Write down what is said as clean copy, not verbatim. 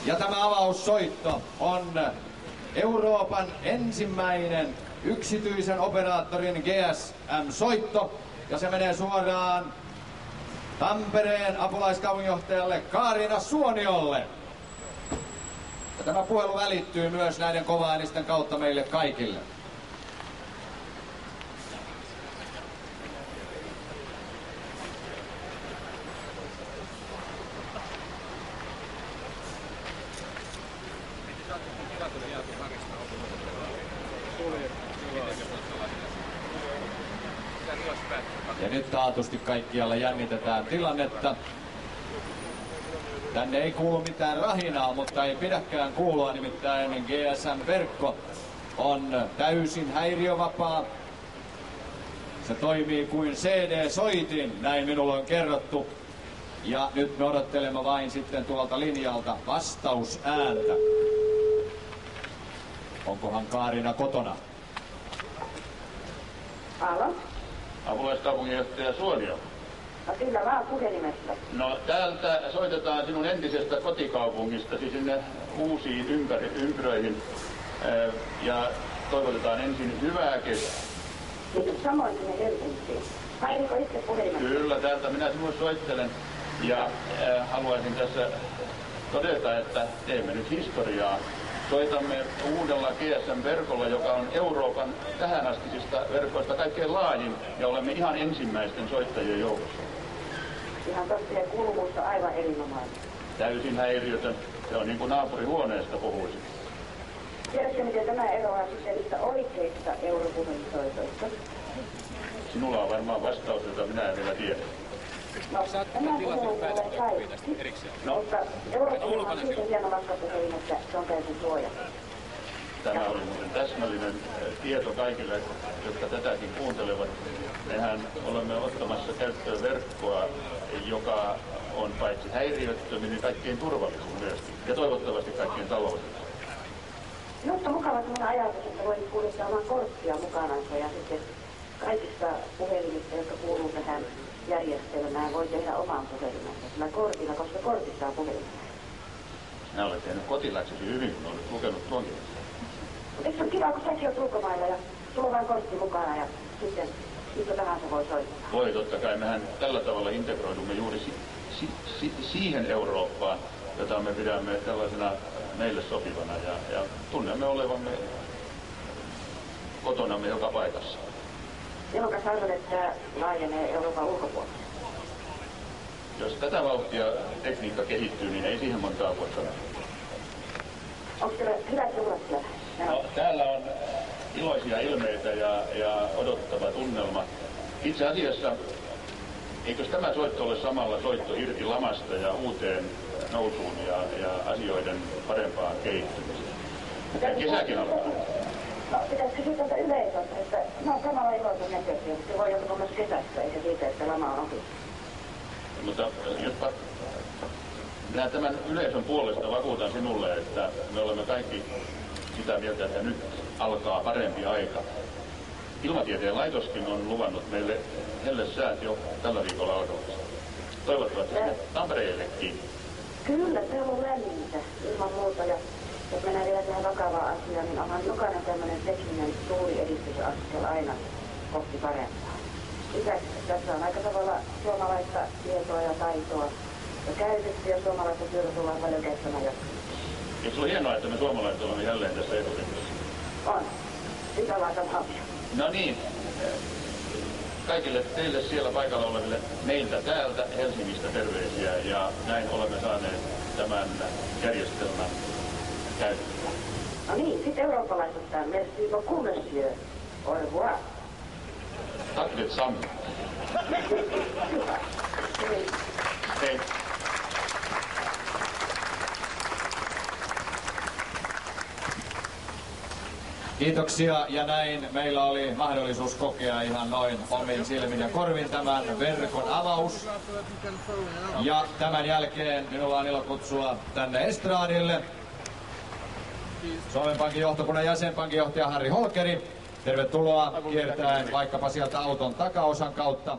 Ja tämä avaussoitto on Euroopan ensimmäinen yksityisen operaattorin GSM-soitto. Ja se menee suoraan Tampereen apulaiskaupunginjohtajalle Kaarina Suoniolle. Ja tämä puhelu välittyy myös näiden kovaäänisten kautta meille kaikille. Ja nyt taatusti kaikkialla jännitetään tilannetta. Tänne ei kuulu mitään rahinaa, mutta ei pidäkään kuulua, nimittäin GSM-verkko on täysin häiriövapaa. Se toimii kuin CD-soitin, näin minulle on kerrottu. Ja nyt me odottelemme vain sitten tuolta linjalta vastausääntä. Onkohan Kaarina kotona? Alo? Apulaiskaupunginjohtaja Suonio. No kyllä vaan puhelimesta. No täältä soitetaan sinun entisestä kotikaupungistasi sinne uusiin ympyröihin ja toivotetaan ensin hyvää kesää. Kiitos samoin sinne Helsinkiin. Hainko itse puhelimesta? Kyllä, täältä minä sinulle soittelen ja haluaisin tässä todeta, että teemme nyt historiaa. Soitamme uudella GSM-verkolla, joka on Euroopan tähänastisista verkoista kaikkein laajin, ja olemme ihan ensimmäisten soittajien joukossa. Ihan totta, ja kuuluvuus on aivan erinomainen. Täysin häiriötön. Se on niin kuin naapurihuoneesta puhuisin. Tiedätkö, miten tämä eroaa sitten niistä oikeista europuhelinsoitoista? Sinulla on varmaan vastaus, jota minä en vielä tiedä. No, tämä puhelu tulee kaikki, mutta europuhelin on siitä hieno matkapuhelin, että se on täysin suojattu. Tämä oli muuten täsmällinen tieto kaikille, jotka tätäkin kuuntelevat. Mehän olemme ottamassa käyttöön verkkoa, joka on paitsi häiriöttömin, niin kaikkein turvallisin myöskin. Ja toivottavasti kaikkein taloudellisin. Minusta on mukava sellainen ajatus, että voit kuljettaa oman korttia mukanansa ja sitten kaikista puhelimista, jotka kuuluu tähän järjestelmään, voi tehdä oman puhelimensa sillä kortilla, koska kortissa on puhelimessa. Sinä olet tehnyt kotiläksesi hyvin, kun olet lukenut tuonkin. Eikö se ole kiva, kun säkin olet ulkomailla ja sulla on vain kortti mukana ja sitten missä tahansa voi soittaa? Voi, totta kai. Mehän tällä tavalla integroidumme juuri siihen Eurooppaan, jota me pidämme tällaisena meille sopivana ja tunnemme olevamme kotonamme joka paikassa. Jolloin sanon, että laajenee Euroopan ulkopuolelle. Jos tätä vauhtia tekniikka kehittyy, niin ei siihen montaa vuotta mene. Onko teillä hyvät juhlat siellä? No, täällä on iloisia ilmeitä ja odottava tunnelma. Itse asiassa, eikös tämä soitto ole samalla soitto irti lamasta ja uuteen nousuun ja asioiden parempaan kehittymiseen? Ja kesäkin alkaa. No, pitäisi kysyä tältä yleisöltä, että ne on samalla iloisen näköisiä, mutta se voi joutua myös kesässä, eikä siitä, että lama on ohi. Mutta jospa minä tämän yleisön puolesta vakuutan sinulle, että me olemme kaikki sitä mieltä, että nyt alkaa parempi aika. Ilmatieteen laitoskin on luvannut meille hellesäät jo tällä viikolla alkavassa. Toivottavasti Tampereellekin. Kyllä, se on lämmintä ilman muuta. Ja jos mennään vielä tähän vakavaan asiaan, niin onhan jokainen tämmöinen tekninen suuri edistysaskel aina kohti parempaa. Lisäksi tässä on aika tavalla suomalaista tietoa ja taitoa ja käytetty, ja suomalaista työtä tullaan paljon käyttämään jatkossa. Eikö se ole hienoa, että me suomalaiset olemme jälleen tässä eturinteessä? On. Sitä laitetaan. No niin. Kaikille teille siellä paikalla oleville meiltä täältä Helsingistä terveisiä, ja näin olemme saaneet tämän järjestelmän käyttöön. No niin, sitten eurooppalaisestaan. Merci beaucoup, monsieur. Au revoir. Tack detsamma. Hei. Kiitoksia, ja näin meillä oli mahdollisuus kokea ihan noin omin silmin ja korvin tämän verkon avaus. Ja tämän jälkeen minulla on ilo kutsua tänne estraadille Suomen Pankin johtokunnan jäsen, pankinjohtaja Harri Holkeri. Tervetuloa kiertäen vaikkapa sieltä auton takaosan kautta.